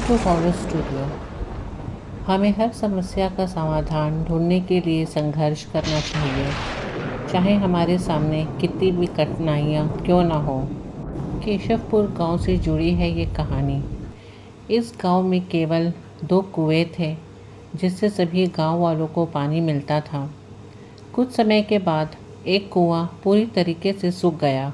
To forest studio. हमें हर समस्या का समाधान ढूंढने के लिए संघर्ष करना चाहिए, चाहे हमारे सामने कितनी भी कठिनाइयाँ क्यों ना हो। केशवपुर गांव से जुड़ी है ये कहानी। इस गांव में केवल 2 कुएं थे, जिससे सभी गांव वालों को पानी मिलता था। कुछ समय के बाद एक कुआं पूरी तरीके से सूख गया।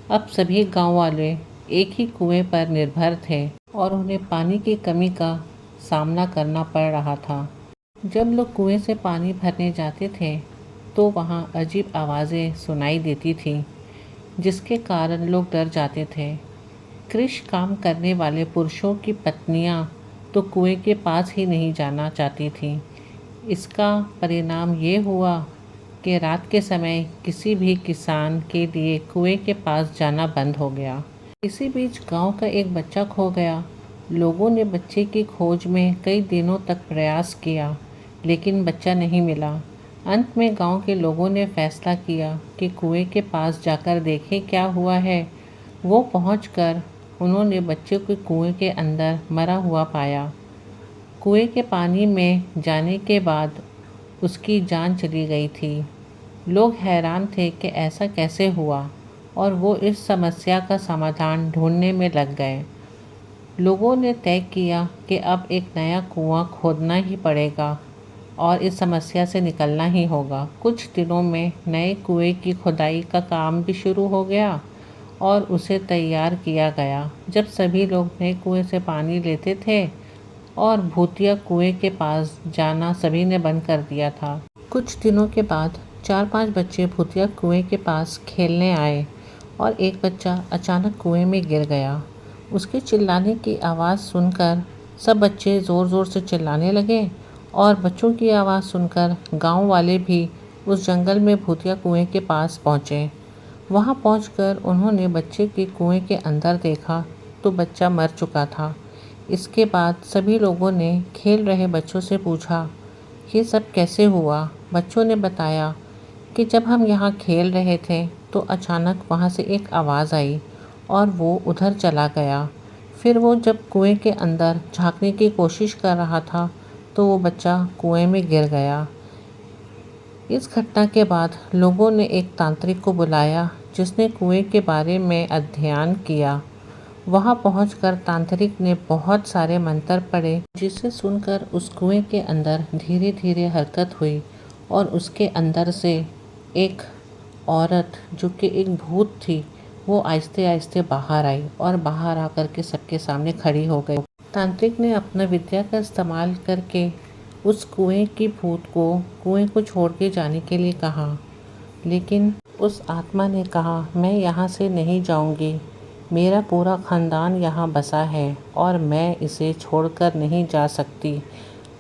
अब सभी गांव वाले एक ही कुएं पर निर्भर थे और उन्हें पानी की कमी का सामना करना पड़ रहा था। जब लोग कुएं से पानी भरने जाते थे तो वहां अजीब आवाज़ें सुनाई देती थीं, जिसके कारण लोग डर जाते थे। कृषि काम करने वाले पुरुषों की पत्नियां तो कुएं के पास ही नहीं जाना चाहती थीं। इसका परिणाम ये हुआ कि रात के समय किसी भी किसान के लिए कुएं के पास जाना बंद हो गया। इसी बीच गांव का एक बच्चा खो गया। लोगों ने बच्चे की खोज में कई दिनों तक प्रयास किया, लेकिन बच्चा नहीं मिला। अंत में गांव के लोगों ने फैसला किया कि कुएं के पास जाकर देखें क्या हुआ है। वो पहुंचकर उन्होंने बच्चे को कुएं के अंदर मरा हुआ पाया। कुएं के पानी में जाने के बाद उसकी जान चली गई थी। लोग हैरान थे कि ऐसा कैसे हुआ, और वो इस समस्या का समाधान ढूंढने में लग गए। लोगों ने तय किया कि अब एक नया कुआं खोदना ही पड़ेगा और इस समस्या से निकलना ही होगा। कुछ दिनों में नए कुएं की खुदाई का काम भी शुरू हो गया और उसे तैयार किया गया। जब सभी लोग नए कुएं से पानी लेते थे और भूतिया कुएं के पास जाना सभी ने बंद कर दिया था। कुछ दिनों के बाद 4-5 बच्चे भूतिया कुएं के पास खेलने आए और एक बच्चा अचानक कुएं में गिर गया। उसके चिल्लाने की आवाज़ सुनकर सब बच्चे ज़ोर-ज़ोर से चिल्लाने लगे और बच्चों की आवाज़ सुनकर गांव वाले भी उस जंगल में भूतिया कुएं के पास पहुंचे। वहां पहुंचकर उन्होंने बच्चे के कुएं के अंदर देखा तो बच्चा मर चुका था। इसके बाद सभी लोगों ने खेल रहे बच्चों से पूछा, ये सब कैसे हुआ? बच्चों ने बताया कि जब हम यहाँ खेल रहे थे तो अचानक वहाँ से एक आवाज़ आई और वो उधर चला गया। फिर वो जब कुएं के अंदर झांकने की कोशिश कर रहा था तो वो बच्चा कुएं में गिर गया। इस घटना के बाद लोगों ने एक तांत्रिक को बुलाया, जिसने कुएं के बारे में अध्ययन किया। वहां पहुंचकर तांत्रिक ने बहुत सारे मंत्र पढ़े, जिसे सुनकर उस कुएं के अंदर धीरे धीरे हरकत हुई और उसके अंदर से एक औरत, जो कि एक भूत थी, वो आहिस्ते आहिस्ते बाहर आई और बाहर आकर के सबके सामने खड़ी हो गई। तांत्रिक ने अपना विद्या का इस्तेमाल करके उस कुएं की भूत को कुएं को छोड़ के जाने के लिए कहा, लेकिन उस आत्मा ने कहा, मैं यहाँ से नहीं जाऊँगी। मेरा पूरा ख़ानदान यहाँ बसा है और मैं इसे छोड़कर नहीं जा सकती।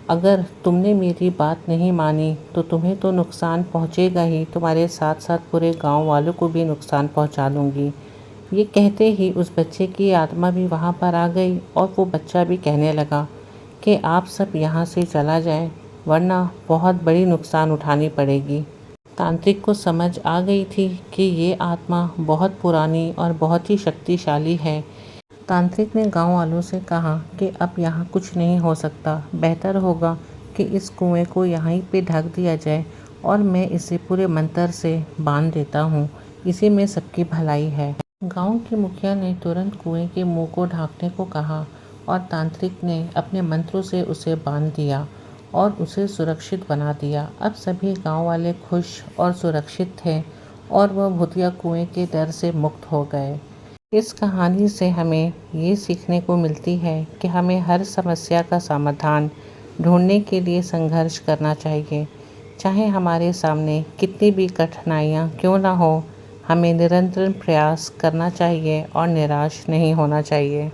अगर तुमने मेरी बात नहीं मानी तो तुम्हें तो नुकसान पहुँचेगा ही, तुम्हारे साथ साथ पूरे गांव वालों को भी नुकसान पहुँचा दूँगी। ये कहते ही उस बच्चे की आत्मा भी वहाँ पर आ गई और वो बच्चा भी कहने लगा कि आप सब यहाँ से चला जाएं, वरना बहुत बड़ी नुकसान उठानी पड़ेगी। तांत्रिक को समझ आ गई थी कि ये आत्मा बहुत पुरानी और बहुत ही शक्तिशाली है। तांत्रिक ने गांव वालों से कहा कि अब यहाँ कुछ नहीं हो सकता, बेहतर होगा कि इस कुएं को यहीं पे ढक दिया जाए और मैं इसे पूरे मंत्र से बांध देता हूँ। इसी में सबकी भलाई है। गांव के मुखिया ने तुरंत कुएं के मुंह को ढांकने को कहा और तांत्रिक ने अपने मंत्रों से उसे बांध दिया और उसे सुरक्षित बना दिया। अब सभी गांव वाले खुश और सुरक्षित थे और वह भूतिया कुएं के डर से मुक्त हो गए। इस कहानी से हमें ये सीखने को मिलती है कि हमें हर समस्या का समाधान ढूंढने के लिए संघर्ष करना चाहिए, चाहे हमारे सामने कितनी भी कठिनाइयाँ क्यों ना हो। हमें निरंतर प्रयास करना चाहिए और निराश नहीं होना चाहिए।